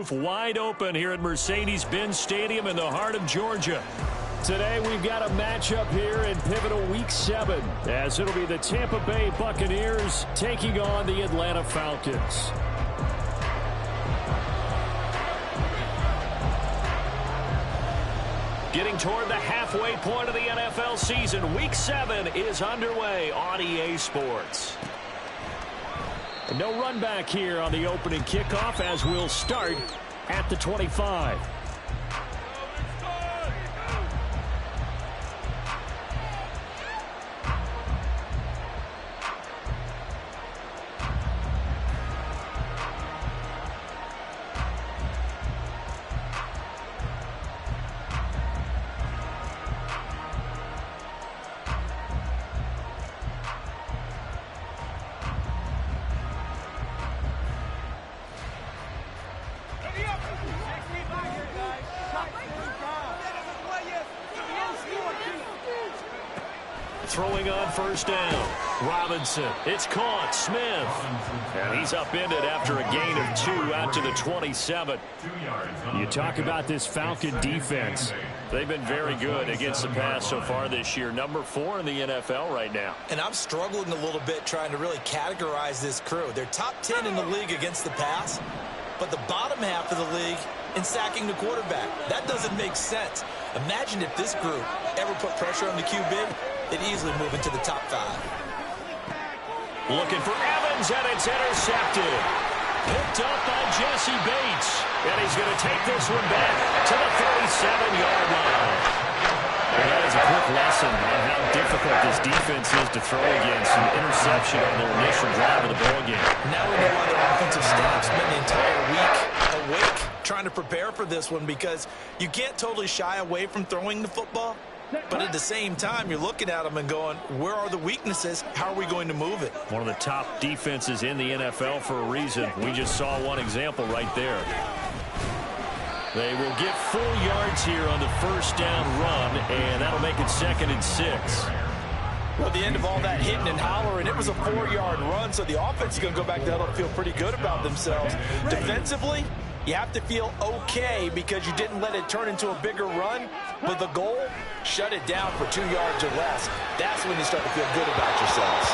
roof wide open here at Mercedes-Benz Stadium in the heart of Georgia. Today we've got a matchup here in pivotal Week 7, as it'll be the Tampa Bay Buccaneers taking on the Atlanta Falcons. Getting toward the halfway point of the NFL season, Week 7 is underway on EA Sports. No run back here on the opening kickoff, as we'll start at the 25. Throwing on first down. Robinson. It's caught. Smith. And he's upended after a gain of 2 out to the 27. You talk about this Falcon defense. They've been very good against the pass so far this year. Number 4 in the NFL right now. And I'm struggling a little bit trying to really categorize this crew. They're top 10 in the league against the pass, but the bottom half of the league in sacking the quarterback. That doesn't make sense. Imagine if this group ever put pressure on the QB, they'd easily move into the top 5. Looking for Evans, and it's intercepted. Picked up by Jesse Bates. And he's going to take this one back to the 37-yard line. And that is a quick lesson on how difficult this defense is to throw against. An interception on their initial drive of the ball game. Now we know why their offensive staff spent the entire week awake trying to prepare for this one, because you can't totally shy away from throwing the football. But at the same time, you're looking at them and going, where are the weaknesses? How are we going to move it? One of the top defenses in the NFL for a reason. We just saw one example right there. They will get full yards here on the first down run, and that'll make it 2nd and 6. Well, at the end of all that hitting and hollering, it was a 4-yard run, so the offense is going to go back to huddle and feel pretty good about themselves. Defensively, you have to feel okay because you didn't let it turn into a bigger run, but the goal, shut it down for 2 yards or less. That's when you start to feel good about yourselves.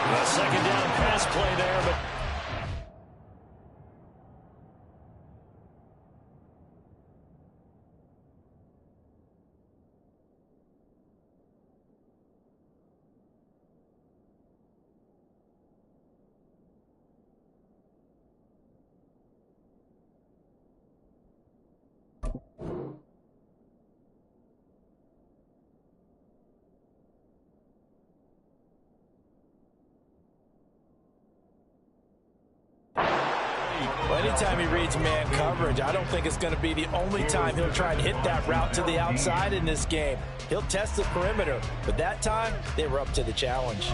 A second down pass play there, but anytime he reads man coverage, I don't think it's going to be the only time he'll try and hit that route to the outside in this game. He'll test the perimeter, but that time they were up to the challenge.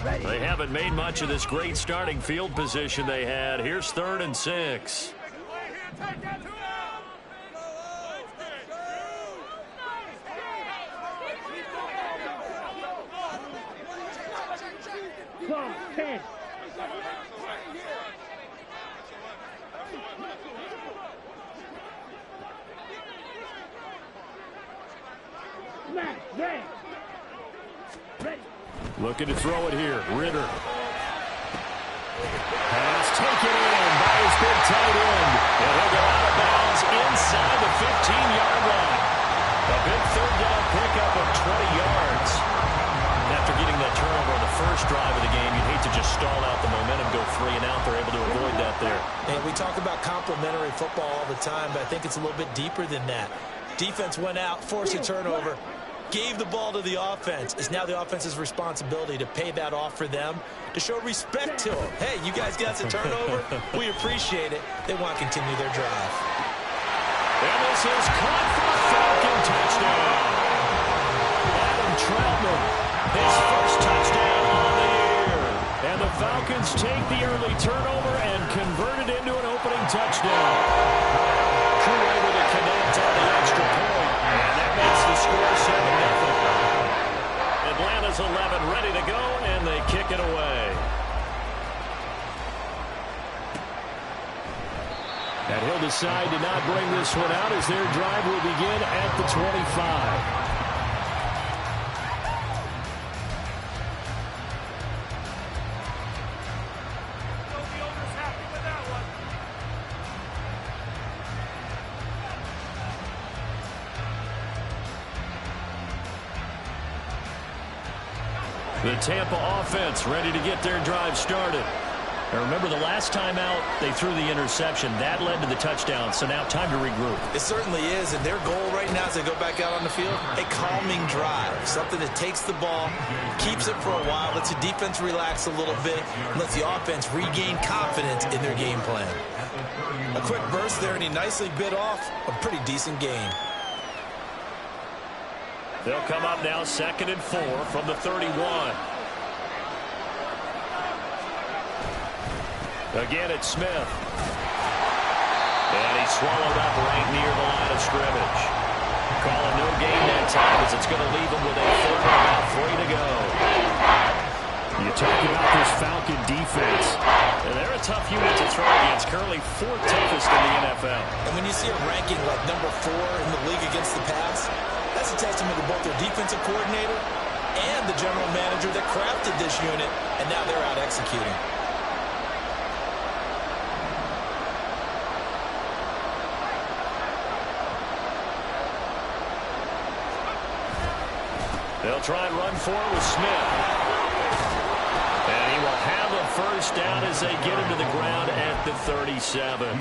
they haven't made much of this great starting field position they had. Here's 3rd and 6. Looking to throw it here. Ritter. Pass taken in by his big tight end. And he'll go out of bounds inside the 15-yard line. A big 3rd down pickup of 20 yards. After getting that turnover on the first drive of the game, you'd hate to just stall out the momentum, go 3 and out. They're able to avoid that there. And we talk about complementary football all the time, but I think it's a little bit deeper than that. Defense went out, forced a turnover, gave the ball to the offense. It's now the offense's responsibility to pay that off for them, to show respect to them. Hey, you guys got the turnover. We appreciate it. They want to continue their drive. And this is caught for a Falcon touchdown. Adam Troutman, his first touchdown on the year. And the Falcons take the early turnover and convert it into an opening touchdown. Crew able to connect on the extra point. And that makes the score 7-0. Atlanta's 11 ready to go And he'll decide to not bring this one out as their drive will begin at the 25. The Tampa offense ready to get their drive started. Now remember, the last time out, they threw the interception. That led to the touchdown, so now time to regroup. It certainly is, and their goal right now as they go back out on the field, a calming drive. Something that takes the ball, keeps it for a while, lets the defense relax a little bit, and lets the offense regain confidence in their game plan. A quick burst there, and he nicely bit off a pretty decent gain. They'll come up now 2nd and 4 from the 31. Again, it's Smith. And he's swallowed up right near the line of scrimmage. Calling no gain that time as it's going to leave him with a 3rd and about 3 to go. You talk about this Falcon defense. And they're a tough unit to throw against. Currently 4th toughest in the NFL. And when you see a ranking like number 4 in the league against the pass, that's a testament to both their defensive coordinator and the general manager that crafted this unit, and now they're out executing. They'll try and run for it with Smith. And he will have a 1st down as they get him to the ground at the 37.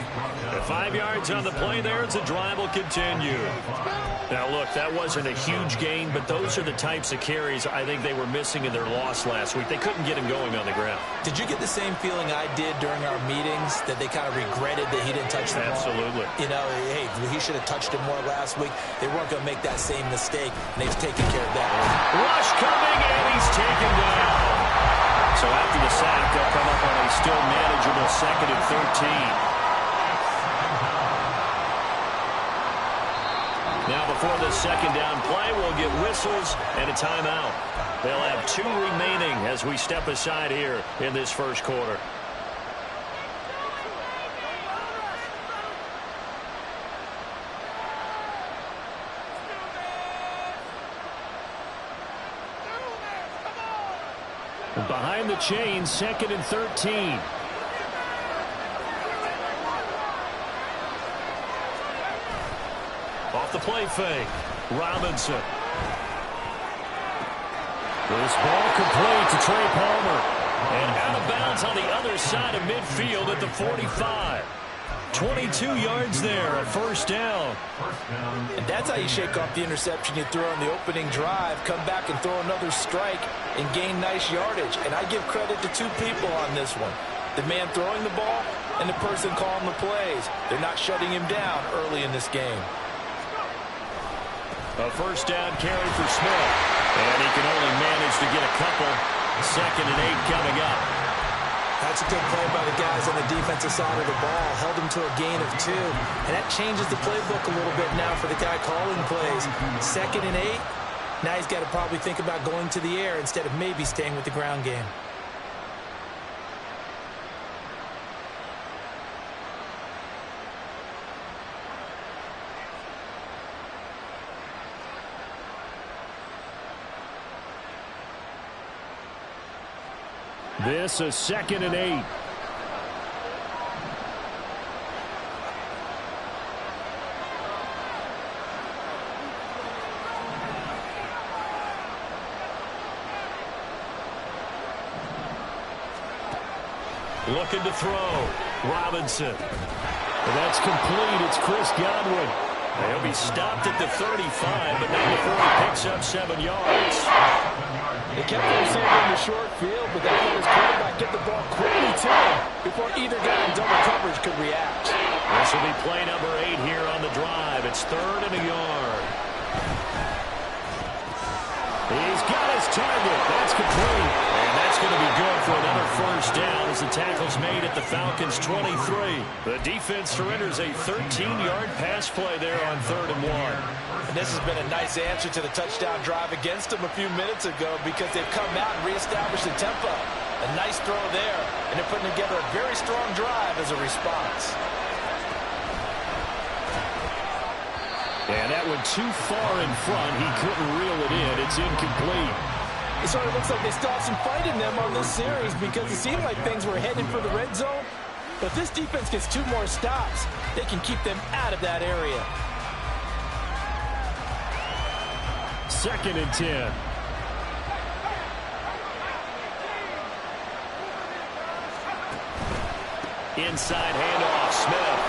5 yards on the play there as the drive will continue. Now, look, that wasn't a huge gain, but those are the types of carries I think they were missing in their loss last week. They couldn't get him going on the ground. Did you get the same feeling I did during our meetings, that they kind of regretted that he didn't touch the ball? Absolutely. You know, hey, he should have touched it more last week. They weren't going to make that same mistake, and they've taken care of that. Rush coming, and he's taken down. So after the sack, they'll come up on a still manageable 2nd and 13. Now before the 2nd down play, we'll get whistles and a timeout. They'll have 2 remaining as we step aside here in this 1st quarter. Behind the chains, 2nd and 13. Off the play fake, Robinson. This ball complete to Trey Palmer. And out of bounds on the other side of midfield at the 45. 22 yards there, a 1st down. And that's how you shake off the interception you throw on the opening drive, come back and throw another strike and gain nice yardage. And I give credit to 2 people on this one. The man throwing the ball and the person calling the plays. They're not shutting him down early in this game. A 1st down carry for Smith. And he can only manage to get a couple. 2nd and 8 coming up. That's a good play by the guys on the defensive side of the ball. Held him to a gain of 2. And that changes the playbook a little bit now for the guy calling plays. 2nd and 8. Now he's got to probably think about going to the air instead of maybe staying with the ground game. This is 2nd and 8. Looking to throw. Robinson. And that's complete. It's Chris Godwin. He'll be stopped at the 35, but not before he picks up 7 yards. They kept the receiver in the short field, but that let his quarterback get the ball quickly to him before either guy in double coverage could react. This will be play number 8 here on the drive. It's 3rd and a yard. He's got his target. That's complete. And that's going to be good for another 1st down as the tackle's made at the Falcons' 23. The defense surrenders a 13-yard pass play there on 3rd and 1. And this has been a nice answer to the touchdown drive against them a few minutes ago because they've come out and reestablished the tempo. A nice throw there, and they're putting together a very strong drive as a response. And that went too far in front. He couldn't reel it in. It's incomplete. It sort of looks like they still have some fight in them on this series because it seemed like things were headed for the red zone. But if this defense gets 2 more stops, they can keep them out of that area. 2nd and 10. Inside handoff, Smith.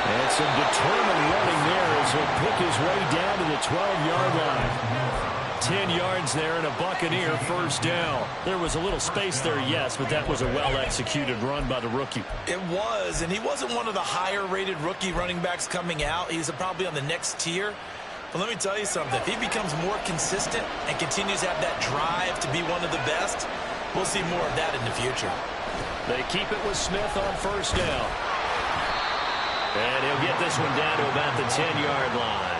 And some determined running there as he'll pick his way down to the 12-yard line. 10 yards there and a Buccaneer first down. There was a little space there, yes, but that was a well-executed run by the rookie. It was, and he wasn't one of the higher-rated rookie running backs coming out. He's probably on the next tier. But let me tell you something. If he becomes more consistent and continues to have that drive to be one of the best, we'll see more of that in the future. They keep it with Smith on first down. And he'll get this one down to about the 10-yard line.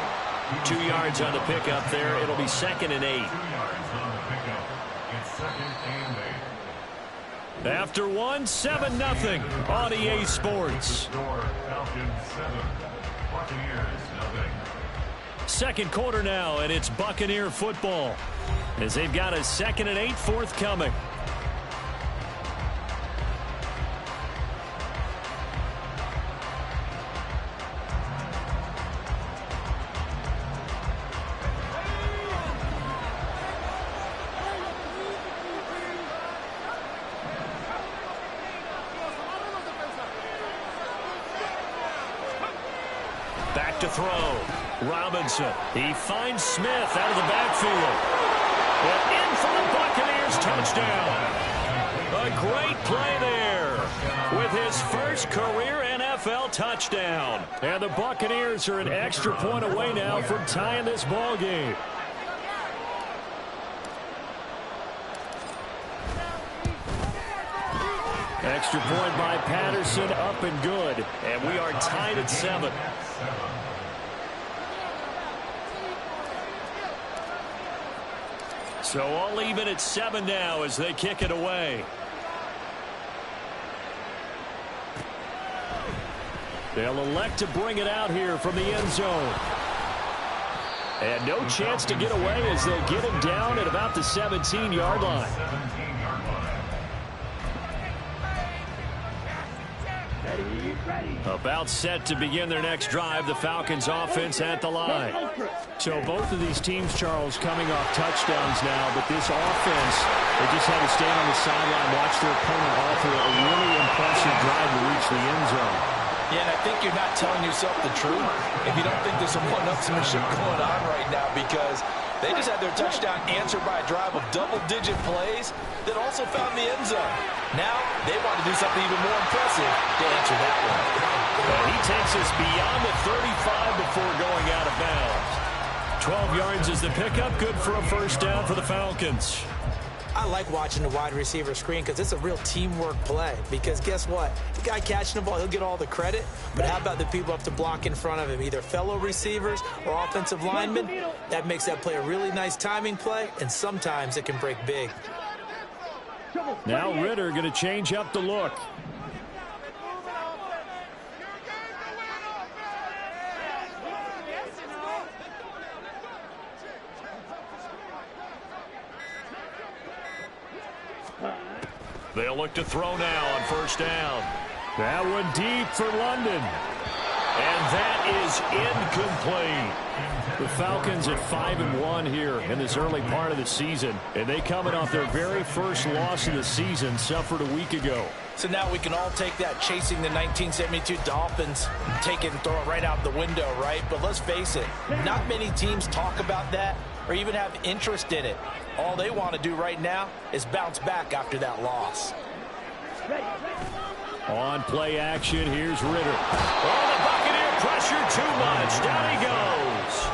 2 yards on the pickup there. It'll be 2nd and 8. After 1, 7-0 on EA Sports. Second quarter now, and it's Buccaneer football as they've got a 2nd and 8 forthcoming. Back to throw. Robinson. He finds Smith out of the backfield. And in for the Buccaneers touchdown. A great play there with his first career NFL touchdown. And the Buccaneers are an extra point away now from tying this ball game. Extra point by Patterson, up and good. And we are tied at 7. So all even at 7 now as they kick it away. They'll elect to bring it out here from the end zone. And no chance to get away as they'll get him down at about the 17-yard line. About set to begin their next drive. The Falcons offense at the line. So both of these teams, Charles, coming off touchdowns now, but this offense, they just had to stand on the sideline, watch their opponent offer a really impressive drive to reach the end zone. Yeah, and I think you're not telling yourself the truth if you don't think there's some one-upsmanship going on right now, because they just had their touchdown answered by a drive of double-digit plays that also found the end zone. Now they want to do something even more impressive to answer that one. He takes us beyond the 35 before going out of bounds. 12 yards is the pickup, good for a first down for the Falcons. I like watching the wide receiver screen because it's a real teamwork play. Because guess what? The guy catching the ball, he'll get all the credit. But how about the people up to block in front of him, either fellow receivers or offensive linemen? That makes that play a really nice timing play, and sometimes it can break big. Now Ritter going to change up the look. They'll look to throw now on first down. That one deep for London. And that is incomplete. The Falcons at 5-1 here in this early part of the season. And they coming off their very first loss of the season, suffered a week ago. So now we can all take that chasing the 1972 Dolphins, take it and throw it right out the window, right? But let's face it, not many teams talk about that or even have interest in it. All they want to do right now is bounce back after that loss. On play action, here's Ritter. Oh, the Buccaneer pressure too much. Down he goes.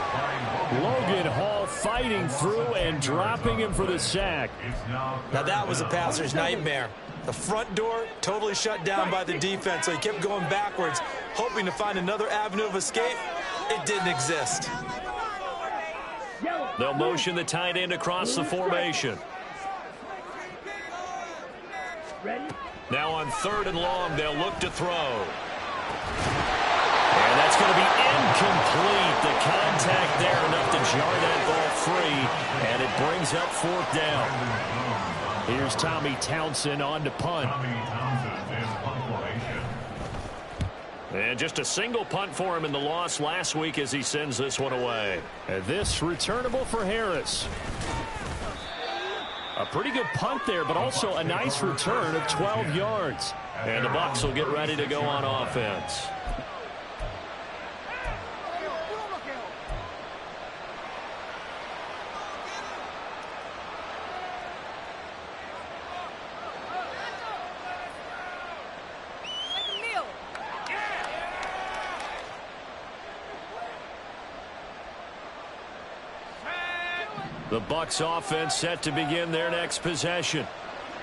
Logan Hall fighting through and dropping him for the sack. Now that was a passer's nightmare. The front door totally shut down by the defense, so he kept going backwards, hoping to find another avenue of escape. It didn't exist. They'll motion the tight end across the formation. Now on 3rd and long, they'll look to throw. And that's going to be incomplete. The contact there enough to jar that ball free, and it brings up 4th down. Here's Tommy Townsend on to punt. And just a single punt for him in the loss last week as he sends this one away. And this returnable for Harris. A pretty good punt there, but also a nice return of 12 yards. And the Bucs will get ready to go on offense. The Bucs offense set to begin their next possession.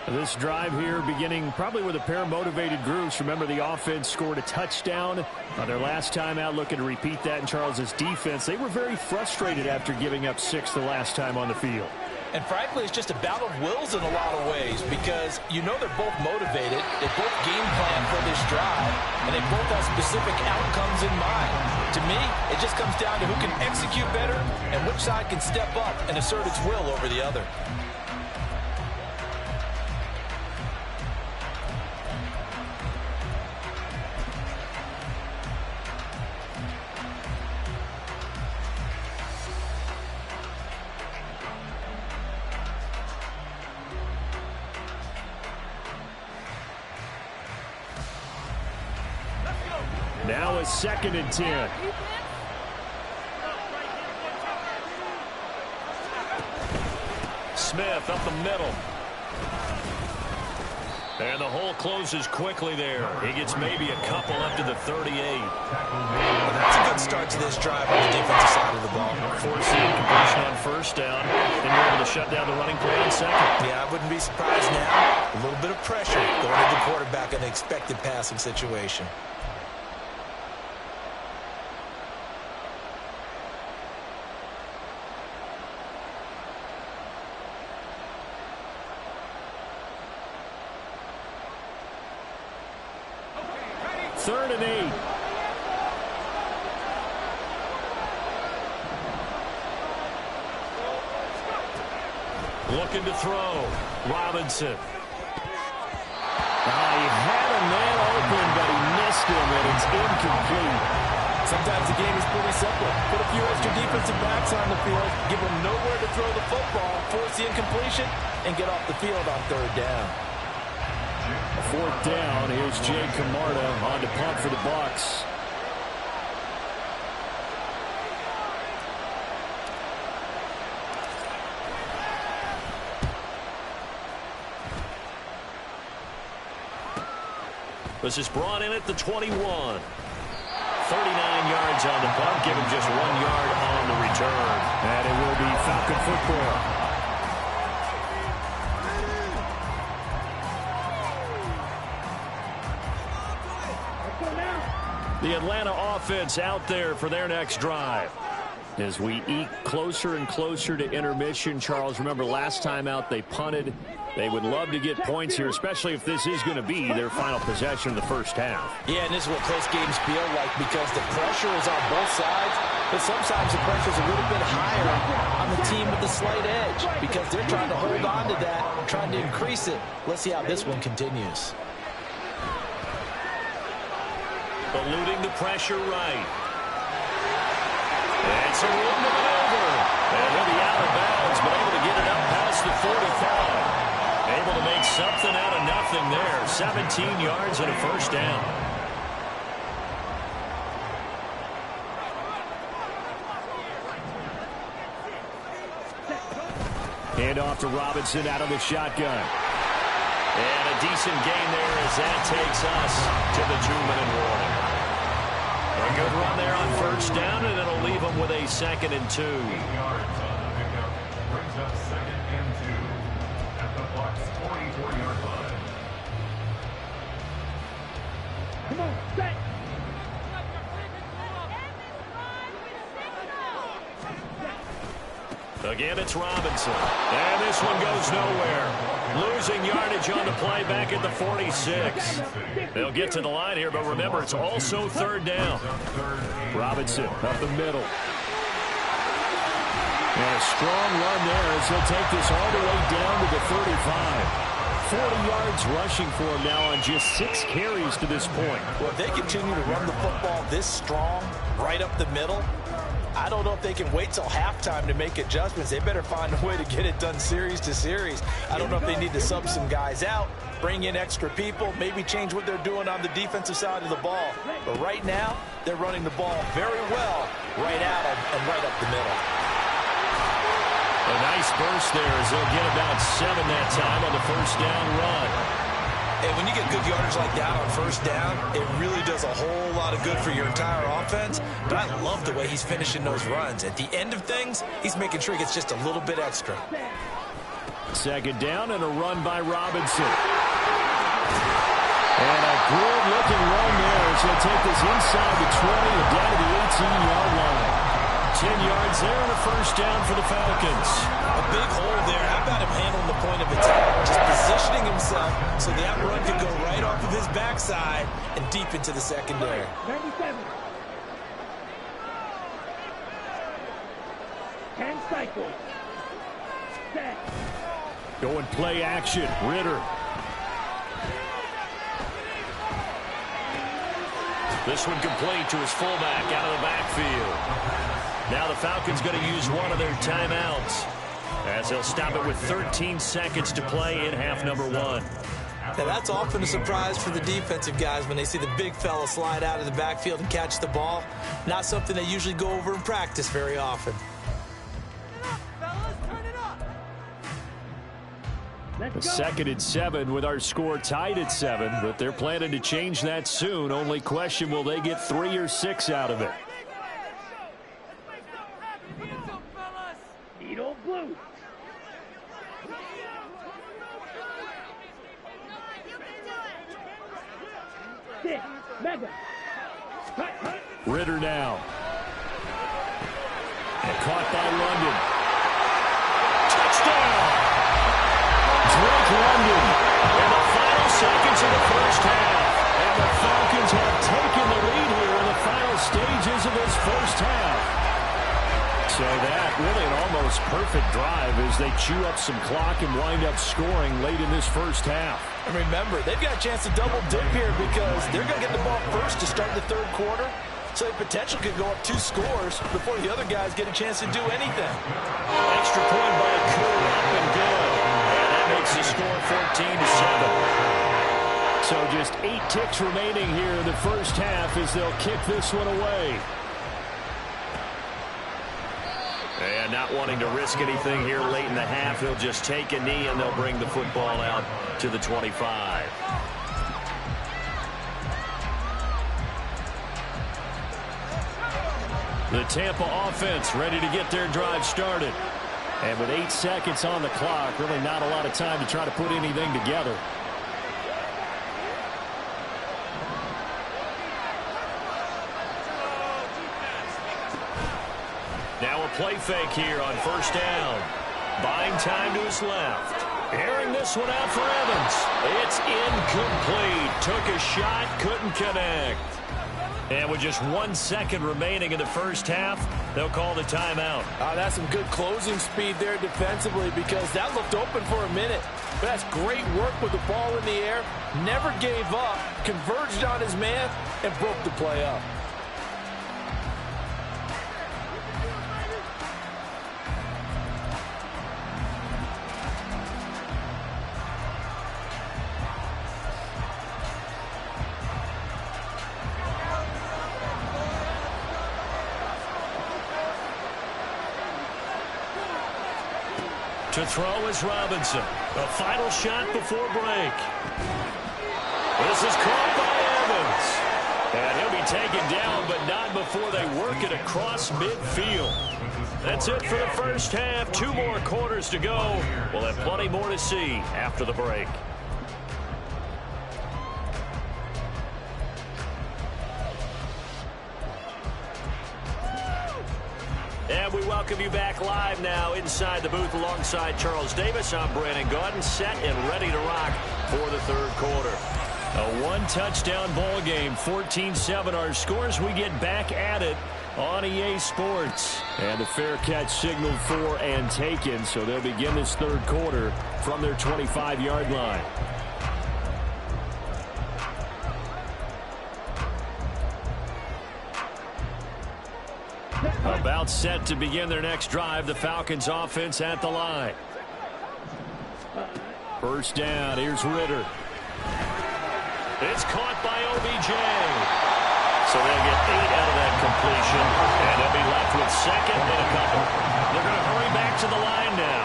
This drive here beginning probably with a pair of motivated groups. Remember, the offense scored a touchdown on their last time out, looking to repeat that in Charles's defense. They were very frustrated after giving up 6 the last time on the field. And frankly, it's just a battle of wills in a lot of ways because you know they're both motivated. They both game plan for this drive, and they both have specific outcomes in mind. To me, it just comes down to who can execute better and which side can step up and assert its will over the other. Now a 2nd and 10. Smith up the middle. And the hole closes quickly there. He gets maybe a couple up to the 38. Well, that's a good start to this drive on the defensive side of the ball. Forcing completion on 1st down. Then you're able to shut down the running play on 2nd. Yeah, I wouldn't be surprised now. A little bit of pressure going to the quarterback in an expected passing situation. Third and 8. Looking to throw. Robinson. He had a man open, but he missed him, and it's incomplete. Sometimes the game is pretty simple. Put a few extra defensive backs on the field, give them nowhere to throw the football, force the incompletion, and get off the field on 3rd down. 4th down. Here's Jay Camarda on to punt for the Bucs. This is brought in at the 21. 39 yards on the punt. Give him just 1 yard on the return. And it will be Falcon football. The Atlanta offense out there for their next drive. As we eke closer and closer to intermission, Charles, remember last time out they punted. They would love to get points here, especially if this is going to be their final possession of the 1st half. Yeah, and this is what close games feel like because the pressure is on both sides, but sometimes the pressure is a little bit higher on the team with the slight edge because they're trying to hold on to that, trying to increase it. Let's see how this one continues. Eluding the pressure right. It's a room to maneuver. And he'll be out of bounds, but able to get it up past the 45. Able to make something out of nothing there. 17 yards and a 1st down. Hand off to Robinson out of the shotgun. And a decent gain there as that takes us to the 2-minute warning. A good run there on 1st down, and it'll leave them with a 2nd and 2. 8 yards on the pickup brings up 2nd and 2 at the Bucs 44-yard line. Come on, set. Again, it's Robinson. And this one goes nowhere. Losing yardage on the play back at the 46. They'll get to the line here, but remember, it's also third down. Robinson up the middle. And a strong run there as he'll take this all the way down to the 35. 40 yards rushing for him now on just 6 carries to this point. Well, if they continue to run the football this strong, right up the middle, I don't know if they can wait till halftime to make adjustments. They better find a way to get it done series to series. I don't know if they need to sub some guys out, bring in extra people, maybe change what they're doing on the defensive side of the ball. But right now, they're running the ball very well right out and right up the middle. A nice burst there as they'll get about 7 that time on the first down run. And when you get good yardage like that on first down, it really does a whole lot of good for your entire offense. But I love the way he's finishing those runs. At the end of things, he's making sure he gets just a little bit extra. Second down and a run by Robinson. And a good-looking run there as he'll take this inside the 20 and down to the 18-yard line. 10 yards there and a first down for the Falcons. A big hole there. How about him handling the point of attack? Just positioning himself so that run could go right off of his backside and deep into the secondary. 37. 10 cycles. Set. Going play action. Ritter. This one complete to his fullback out of the backfield. Now the Falcons going to use one of their timeouts as they'll stop it with 13 seconds to play in half number 1. Now that's often a surprise for the defensive guys when they see the big fella slide out of the backfield and catch the ball. Not something they usually go over in practice very often. The 2nd and 7 with our score tied at 7, but they're planning to change that soon. Only question, will they get 3 or 6 out of it? Blue. Six. Mega. Ritter now. And caught by London. Touchdown! Drake London in the final seconds of the first half. And the Falcons have taken the lead here in the final stages of this first half. So that really an almost perfect drive as they chew up some clock and wind up scoring late in this first half. And remember, they've got a chance to double dip here because they're going to get the ball first to start the third quarter. So they potentially could go up 2 scores before the other guys get a chance to do anything. Extra point by Koo, up and good. And that makes the score 14-7. So just 8 ticks remaining here in the first half as they'll kick this one away. And not wanting to risk anything here late in the half, he'll just take a knee and they'll bring the football out to the 25. The Tampa offense ready to get their drive started. And with 8 seconds on the clock, really not a lot of time to try to put anything together. Now a play fake here on first down. Buying time to his left. Airing this one out for Evans. It's incomplete. Took a shot, couldn't connect. And with just 1 second remaining in the first half, they'll call the timeout. That's some good closing speed there defensively because that looked open for a minute. But that's great work with the ball in the air. Never gave up, converged on his man, and broke the play up. To throw is Robinson. A final shot before break. This is caught by Evans. And he'll be taken down, but not before they work it across midfield. That's it for the first half. 2 more quarters to go. We'll have plenty more to see after the break. And we welcome you back live now inside the booth alongside Charles Davis. I'm Brandon Gaudin, set and ready to rock for the third quarter. A one-touchdown ball game, 14-7 our scores. We get back at it on EA Sports. And the fair catch signaled for and taken, so they'll begin this third quarter from their 25-yard line. About set to begin their next drive. The Falcons offense at the line. First down. Here's Ritter. It's caught by OBJ. So they'll get 8 out of that completion. And they'll be left with second and a couple. They're going to hurry back to the line now.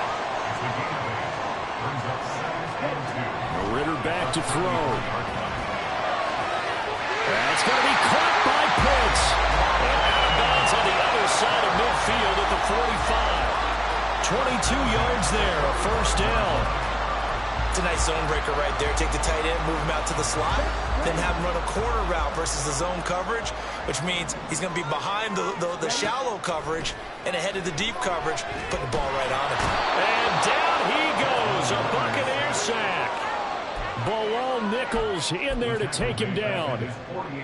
Ritter back to throw. That's going to be caught by Pitts. And out of bounds on the other side of midfield at the 45. 22 yards there, a first down. It's a nice zone breaker right there. Take the tight end, move him out to the slot, then have him run a corner route versus the zone coverage, which means he's going to be behind the shallow coverage and ahead of the deep coverage. Put the ball right on him. And down he goes, a Buccaneer sack. Bilal Nichols in there to take him down.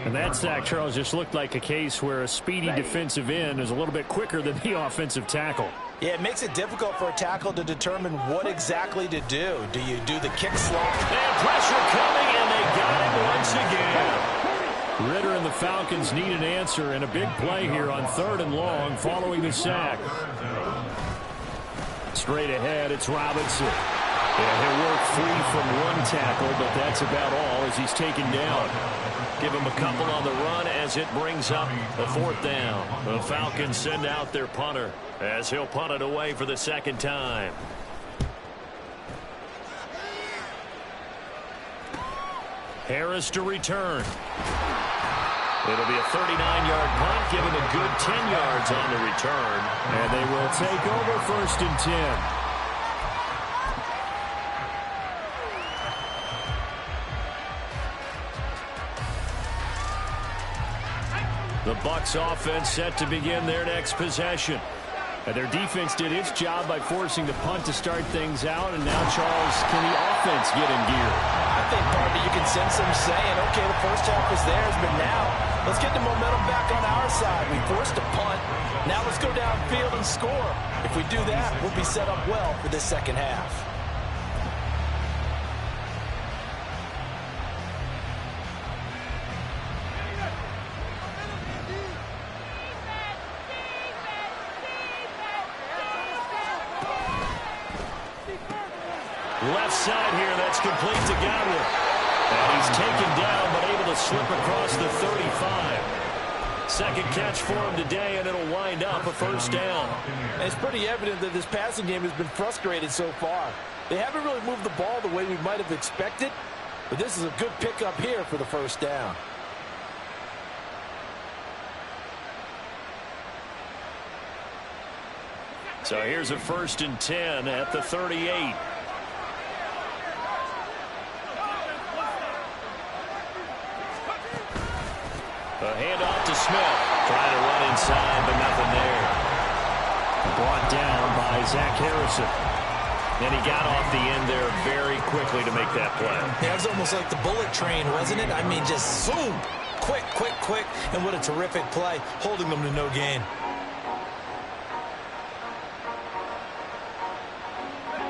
And that sack, Charles, just looked like a case where a speedy defensive end is a little bit quicker than the offensive tackle. Yeah, it makes it difficult for a tackle to determine what exactly to do. Do you do the kick slot? And pressure coming, and they got him once again. Ritter and the Falcons need an answer, and a big play here on 3rd and long following the sack. Straight ahead, it's Robinson. Yeah, he'll work free from one tackle, but that's about all as he's taken down. Give him a couple on the run as it brings up a 4th down. The Falcons send out their punter as he'll punt it away for the second time. Harris to return. It'll be a 39-yard punt, giving a good 10 yards on the return. And they will take over 1st and 10. The Bucs offense set to begin their next possession. And their defense did its job by forcing the punt to start things out. And now, Charles, can the offense get in gear? I think, partner, you can sense them saying, okay, the first half was theirs, but now let's get the momentum back on our side. We forced a punt. Now let's go downfield and score. If we do that, we'll be set up well for this second half. Left side here, that's complete to Godwin. And he's taken down, but able to slip across the 35. Second catch for him today, and it'll wind up a first down. And it's pretty evident that this passing game has been frustrated so far. They haven't really moved the ball the way we might have expected, but this is a good pickup here for the first down. So here's a 1st and 10 at the 38. A handoff to Smith. Trying to run inside, but nothing there. Brought down by Zach Harrison. And he got off the end there very quickly to make that play. Yeah, it was almost like the bullet train, wasn't it? I mean, just zoom. Quick, quick, quick. And what a terrific play, holding them to no gain.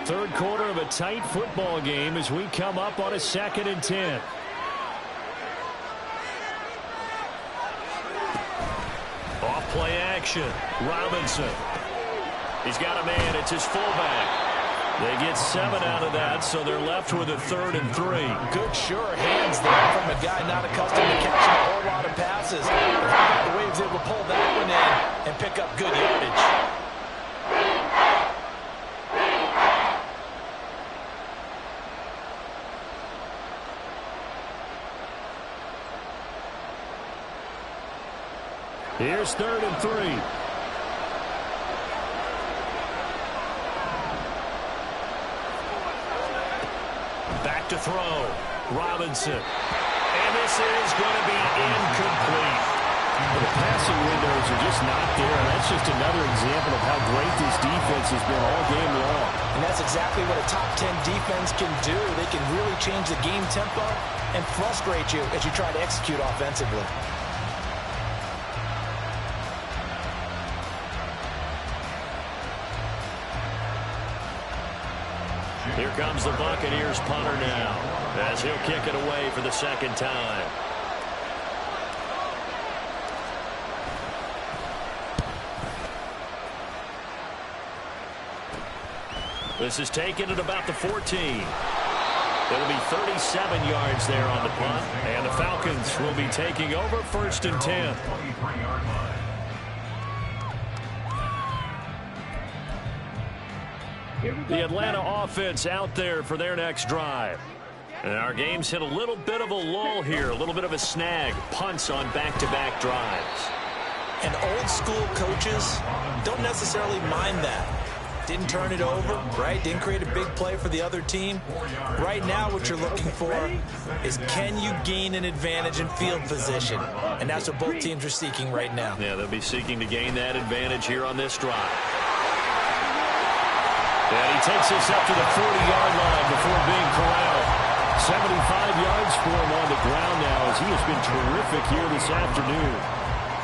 Third quarter of a tight football game as we come up on a 2nd and 10. Off-play action. Robinson. He's got a man. It's his fullback. They get 7 out of that, so they're left with a 3rd and 3. Good, sure hands there from a guy not accustomed to catching a whole lot of passes. The way he was able to pull that one in and pick up good yardage. Here's 3rd and 3. Back to throw. Robinson. And this is going to be incomplete. Well, the passing windows are just not there. And that's just another example of how great this defense has been all game long. And that's exactly what a top 10 defense can do. They can really change the game tempo and frustrate you as you try to execute offensively. Here comes the Buccaneers punter now, as he'll kick it away for the second time. This is taken at about the 14. It'll be 37 yards there on the punt, and the Falcons will be taking over 1st and 10. The Atlanta offense out there for their next drive. And our game's hit a little bit of a lull here, a little bit of a snag. Punts on back-to-back drives. And old-school coaches don't necessarily mind that. Didn't turn it over, right? Didn't create a big play for the other team. Right now what you're looking for is, can you gain an advantage in field position? And that's what both teams are seeking right now. Yeah, they'll be seeking to gain that advantage here on this drive. And he takes us up to the 40-yard line before being corralled. 75 yards for him on the ground now, as he has been terrific here this afternoon.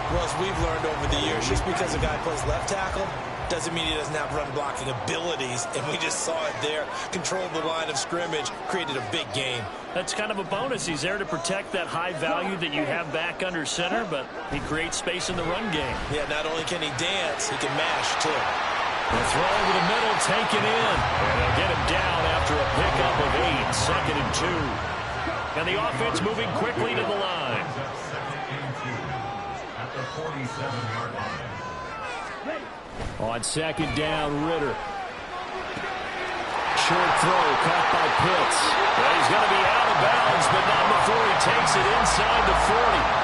Well, as we've learned over the years, just because a guy plays left tackle doesn't mean he doesn't have run-blocking abilities, and we just saw it there. Controlled the line of scrimmage, created a big game. That's kind of a bonus. He's there to protect that high value that you have back under center, but he creates space in the run game. Yeah, not only can he dance, he can mash, too. The throw over the middle, taken in. And they'll get him down after a pickup of 8, 2nd and 2. And the offense moving quickly to the line. At the 47-yard line. On 2nd down, Ritter. Short throw, caught by Pitts. Well, he's going to be out of bounds, but not before he takes it inside the 40.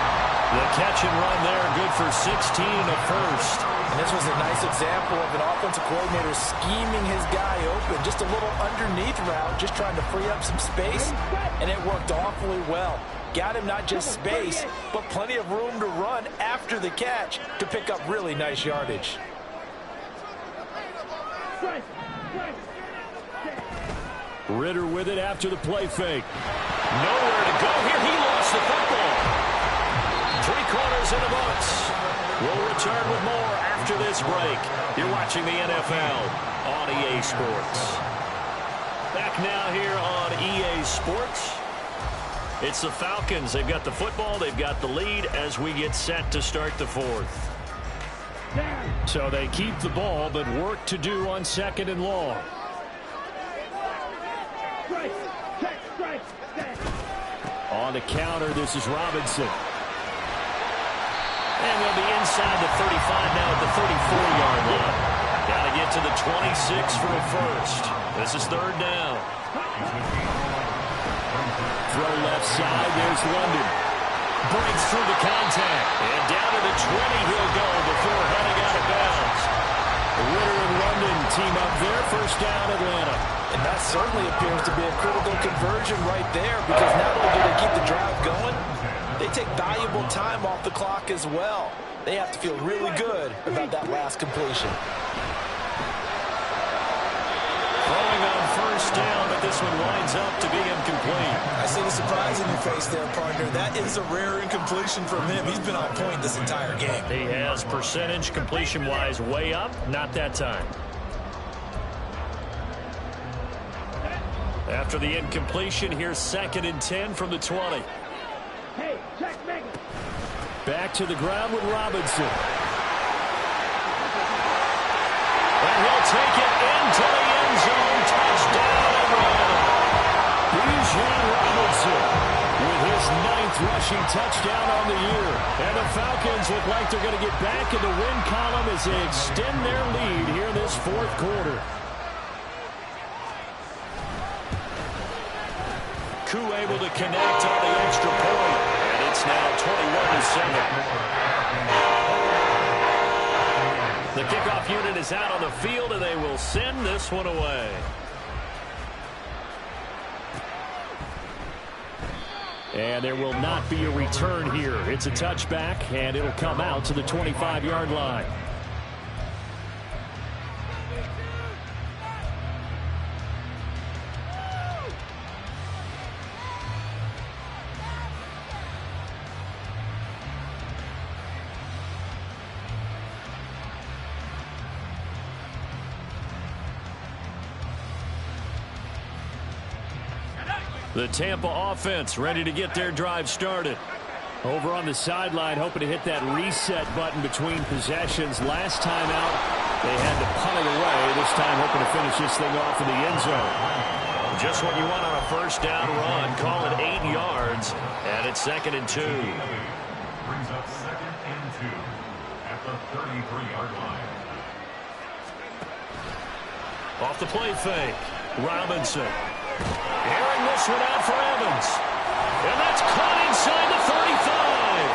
The catch and run there, good for 16 and a first. And this was a nice example of an offensive coordinator scheming his guy open. Just a little underneath route, just trying to free up some space, and it worked awfully well. Got him not just space, but plenty of room to run after the catch to pick up really nice yardage. Ritter with it after the play fake. Nowhere to go here. He lost the football. 3/4 in the Bucs. We'll return with more after this break. You're watching the NFL on EA Sports. Back now here on EA Sports. It's the Falcons. They've got the football. They've got the lead as we get set to start the 4th. So they keep the ball, but work to do on 2nd and long. On the counter, this is Robinson. And they'll be inside the 35 now at the 34-yard line. Got to get to the 26 for a first. This is 3rd down. Throw left side, there's London. Breaks through the contact. And down to the 20 he'll go before heading out of bounds. Ritter and London team up there. 1st down, Atlanta. And that certainly appears to be a critical conversion right there, because not only do they keep the drive going, they take valuable time off the clock as well. They have to feel really good about that last completion. Throwing on 1st down, but this one winds up to be incomplete. I see the surprise in your face there, partner. That is a rare incompletion from him. He's been on point this entire game. He has percentage completion-wise way up. Not that time. After the incompletion, here's 2nd and 10 from the 20. Hey, check Megan. Back to the ground with Robinson. And he'll take it into the end zone. Touchdown, Atlanta. Bijan Robinson with his 9th rushing touchdown on the year. And the Falcons look like they're going to get back in the win column as they extend their lead here in this 4th quarter. Koo able to connect on the extra point. And it's now 21-7. The kickoff unit is out on the field, and they will send this one away. And there will not be a return here. It's a touchback, and it'll come out to the 25-yard line. The Tampa offense ready to get their drive started. Over on the sideline, hoping to hit that reset button between possessions. Last time out, they had to punt it away. This time, hoping to finish this thing off in the end zone. Just what you want on a first down run. Call it 8 yards, and it's 2nd and 2. Brings up 2nd and 2 at the 33-yard line. Off the play fake, Robinson. Airing this one out for Evans. And that's caught inside the 35.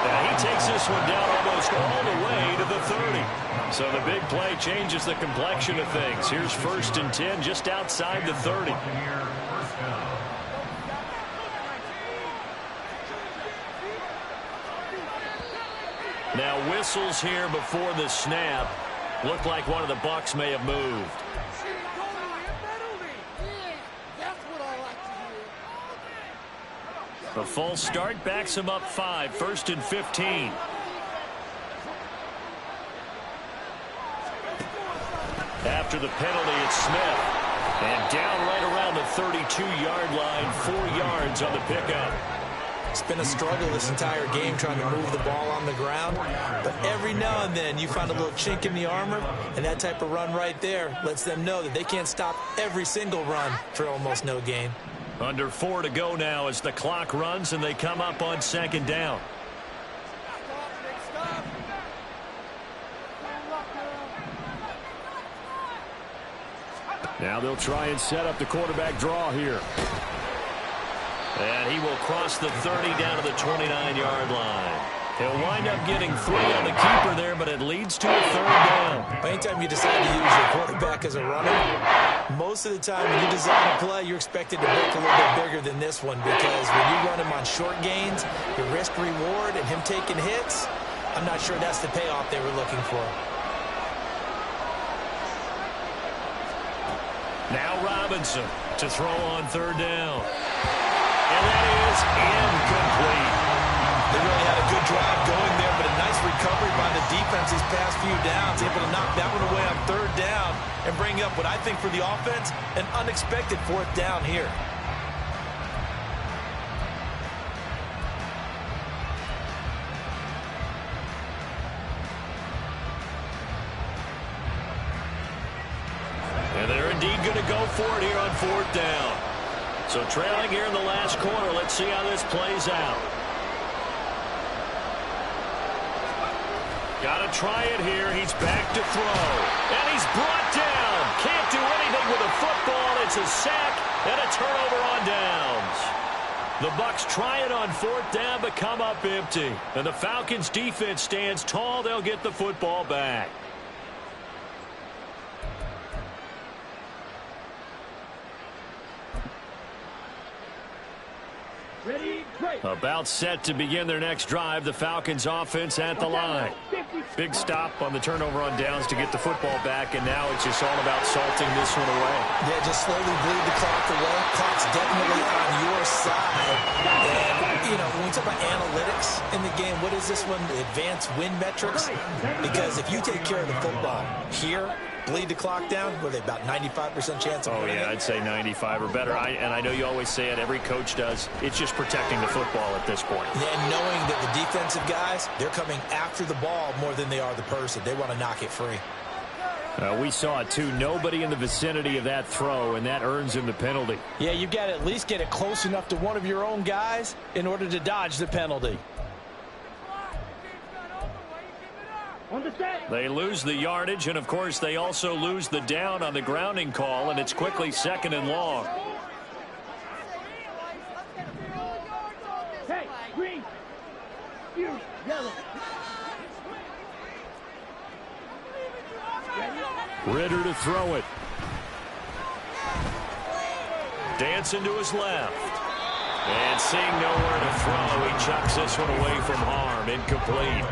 And he takes this one down almost all the way to the 30. So the big play changes the complexion of things. Here's 1st and 10 just outside the 30. Now whistles here before the snap. Looked like one of the Bucs may have moved. A false start backs him up 5. 1st and 15. After the penalty, it's Smith. And down right around the 32-yard line. 4 yards on the pickup. It's been a struggle this entire game trying to move the ball on the ground. But every now and then you find a little chink in the armor. And that type of run right there lets them know that they can't stop every single run for almost no gain. Under 4 to go now as the clock runs and they come up on 2nd down. Now they'll try and set up the quarterback draw here. And he will cross the 30 down to the 29-yard line. He'll wind up getting 3 on the keeper there, but it leads to a 3rd down. Anytime you decide to use your quarterback as a runner, most of the time when you design a play, you're expected to break a little bit bigger than this one, because when you run him on short gains, your risk-reward and him taking hits, I'm not sure that's the payoff they were looking for. Now Robinson to throw on 3rd down. And that is incomplete. They really had a good drive going there, but a nice recovery by the defense these past few downs, able to knock that one away on 3rd down and bring up what I think for the offense, an unexpected 4th down here. And they're indeed going to go for it here on 4th down. So trailing here in the last quarter, let's see how this plays out. Got to try it here. He's back to throw. And he's brought down. Can't do anything with a football. It's a sack and a turnover on downs. The Bucs try it on 4th down, but come up empty. And the Falcons defense stands tall. They'll get the football back. Ready, break. About set to begin their next drive. The Falcons offense at the line. Big stop on the turnover on downs to get the football back, and now it's just all about salting this one away. Yeah, just slowly bleed the clock away. Clock's definitely on your side. And, you know, when we talk about analytics in the game, what is this one? Advanced win metrics? Because if you take care of the football here, bleed the clock down, what are they, about 95% chance of winning? Yeah, I'd say 95 or better. And I know you always say it, every coach does. It's just protecting the football at this point. And knowing that the defensive guys, they're coming after the ball more than they are the person. They want to knock it free. We saw it, too. Nobody in the vicinity of that throw, and that earns him the penalty. Yeah, you've got to at least get it close enough to one of your own guys in order to dodge the penalty. They lose the yardage, and, of course, they also lose the down on the grounding call, and it's quickly 2nd and long. Hey, green. You, yellow. Ritter to throw it. Dancing to his left. And seeing nowhere to throw, he chucks this one away from harm. Incomplete.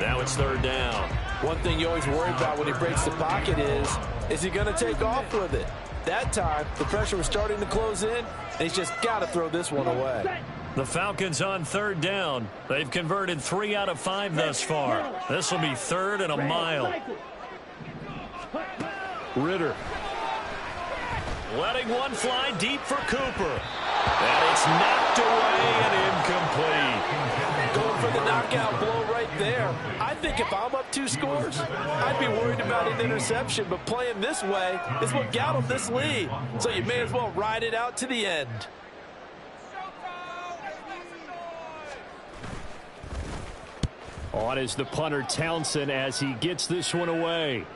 Now it's third down. One thing you always worry about when he breaks the pocket is he going to take off with it? That time, the pressure was starting to close in, and he's just got to throw this one away. The Falcons on third down. They've converted 3 out of 5 thus far. This will be third and a mile. Ritter. Letting one fly deep for Cooper. And it's knocked away and incomplete. Going for the knockout blow right there. I think if I'm up 2 scores, I'd be worried about an interception. But playing this way is what got him this lead. So you may as well ride it out to the end. On is the punter Townsend as he gets this one away.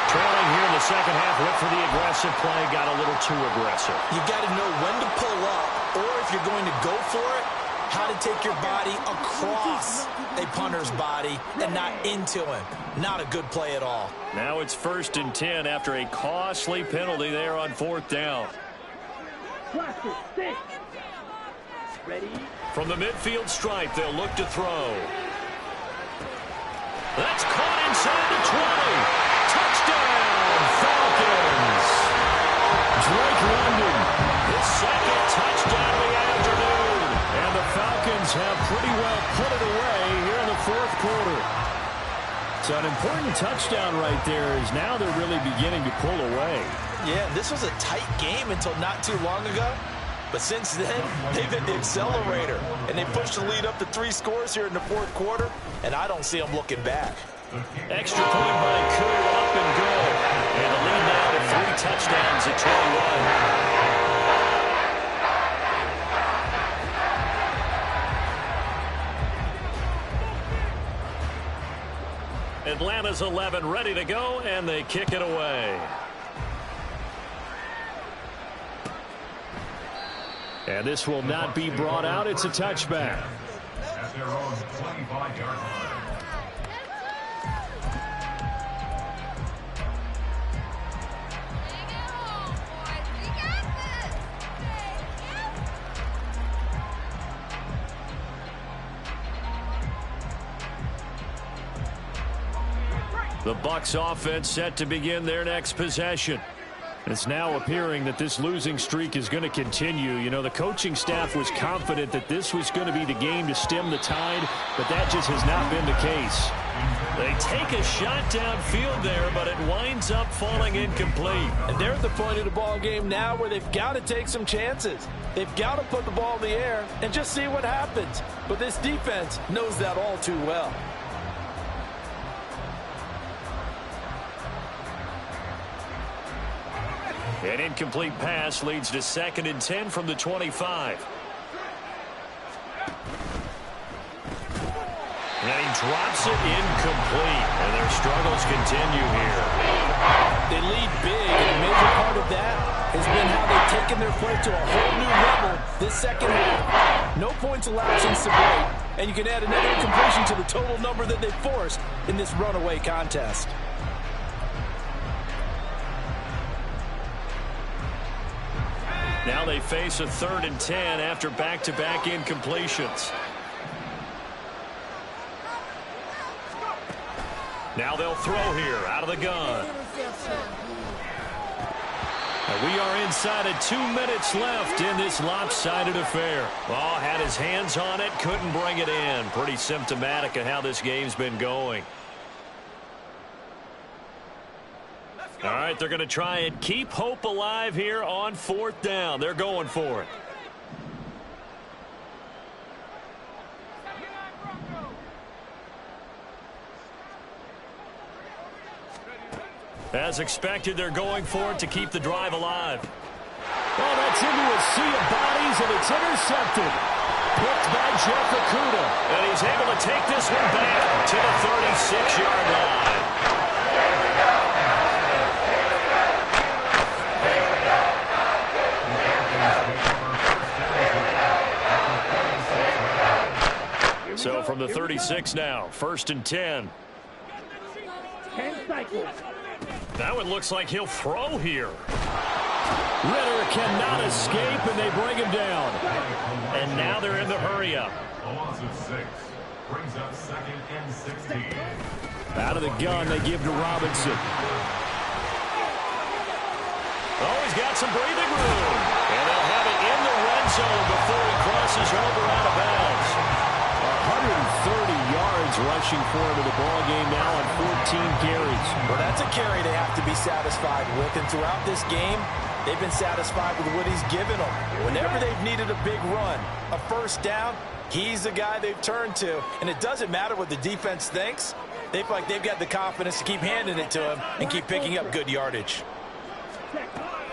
Trailing here in the second half, went for the aggressive play, got a little too aggressive. You got to know when to pull up, or if you're going to go for it, how to take your body across a punter's body and not into him. Not a good play at all. Now it's 1st and 10 after a costly penalty there on 4th down. Ready? From the midfield stripe, they'll look to throw. That's caught inside the 20. Touchdown, Falcons. Drake London, his second touchdown of the afternoon. And the Falcons have pretty well put it away here in the 4th quarter. So an important touchdown right there is now they're really beginning to pull away. Yeah, this was a tight game until not too long ago. But since then, they've hit the accelerator. And they pushed the lead up to 3 scores here in the 4th quarter. And I don't see them looking back. Extra point by Koo, up and good. And the lead now to 3 touchdowns at 21. Atlanta's 11 ready to go, and they kick it away. And this will not be brought out. It's a touchback. At their own 25-yard line. The Bucs offense set to begin their next possession. It's now appearing that this losing streak is going to continue. You know, the coaching staff was confident that this was going to be the game to stem the tide, but that just has not been the case. They take a shot downfield there, but it winds up falling incomplete. And they're at the point of the ball game now where they've got to take some chances. They've got to put the ball in the air and just see what happens. But this defense knows that all too well. An incomplete pass leads to 2nd and 10 from the 25. And he drops it incomplete. And their struggles continue here. They lead big, and a major part of that has been how they've taken their play to a whole new level this second half. No points allowed since the break, and you can add another incompletion to the total number that they forced in this runaway contest. Now they face a 3rd and 10 after back-to-back incompletions. Now they'll throw here out of the gun. And we are inside of 2 minutes left in this lopsided affair. Ball had his hands on it, couldn't bring it in. Pretty symptomatic of how this game's been going. All right, they're going to try and keep hope alive here on 4th down. They're going for it. As expected, they're going for it to keep the drive alive. Oh, that's into a sea of bodies, and it's intercepted. Picked by Jeff Okudah. And he's able to take this one back to the 36-yard line. So from the 36 now, 1st and 10. 10 cycles. That one looks like he'll throw here. Ritter cannot escape, and they bring him down. And now they're in the hurry-up. A loss of 6. Brings up 2nd and 16. Out of the gun, they give to Robinson. Oh, he's got some breathing room. And they'll have it in the red zone before he crosses over out of bounds. 130 yards rushing for him in the ball game now on 14 carries. Well, that's a carry they have to be satisfied with. And throughout this game, they've been satisfied with what he's given them. Whenever they've needed a big run, a first down, he's the guy they've turned to. And it doesn't matter what the defense thinks. They feel like they've got the confidence to keep handing it to him and keep picking up good yardage.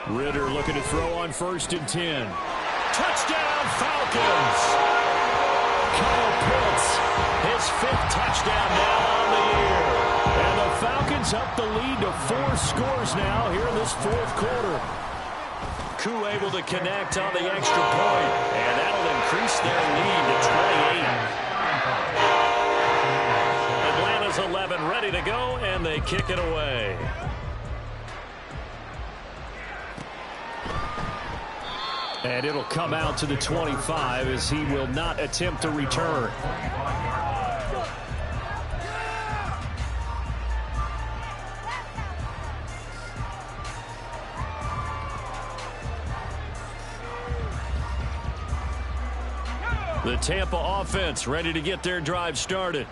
Ritter looking to throw on 1st and 10. Touchdown, Falcons! Kyle Pitts, his 5th touchdown now on the year. And the Falcons up the lead to 4 scores now here in this 4th quarter. Koo able to connect on the extra point, and that'll increase their lead to 28. Atlanta's 11 ready to go, and they kick it away. And it'll come out to the 25 as he will not attempt to return. The Tampa offense ready to get their drive started.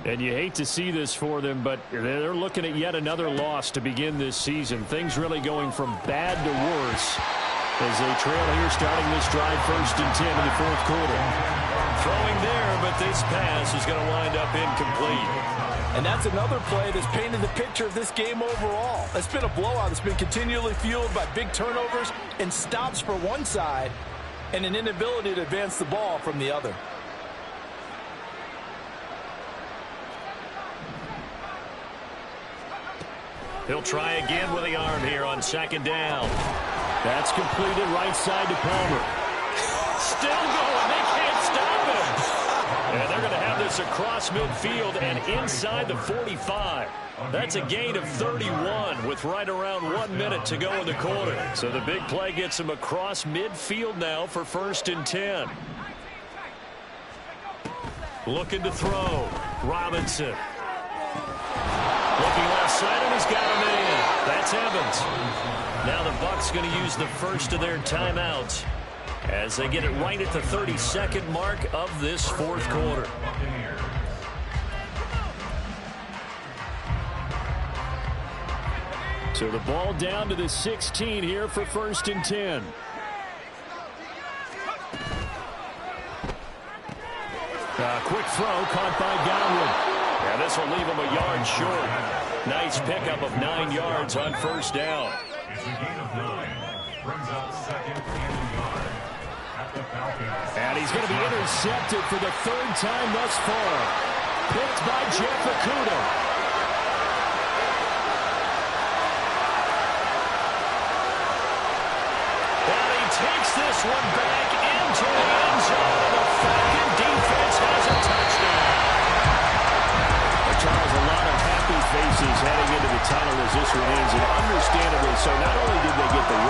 And you hate to see this for them, but they're looking at yet another loss to begin this season. Things really going from bad to worse as they trail here starting this drive 1st and 10 in the 4th quarter. Throwing there, but this pass is going to wind up incomplete. And that's another play that's painted the picture of this game overall. It's been a blowout that's been continually fueled by big turnovers and stops for one side and an inability to advance the ball from the other. He'll try again with the arm here on 2nd down. That's completed right side to Palmer. Still going. They can't stop him. And they're going to have this across midfield and inside the 45. That's a gain of 31 with right around 1 minute to go in the quarter. So the big play gets him across midfield now for 1st and 10. Looking to throw. Robinson. Looking left side, and he's got him in. That's Evans. Now the Bucs going to use the first of their timeouts as they get it right at the 32nd mark of this 4th quarter. So the ball down to the 16 here for 1st and 10. Quick throw caught by Godwin. And this will leave him a yard short. Nice pickup of 9 yards on 1st down. It's a gain of 9. Brings up 2nd and a yard at the Falcons. And he's going to be intercepted for the 3rd time thus far. Picked by Jeff Okudah. And he takes this one back into the end zone. The Falcon defense has a touchdown. Charles, a lot of happy faces heading into the tunnel as this one ends, and understandably so. Not only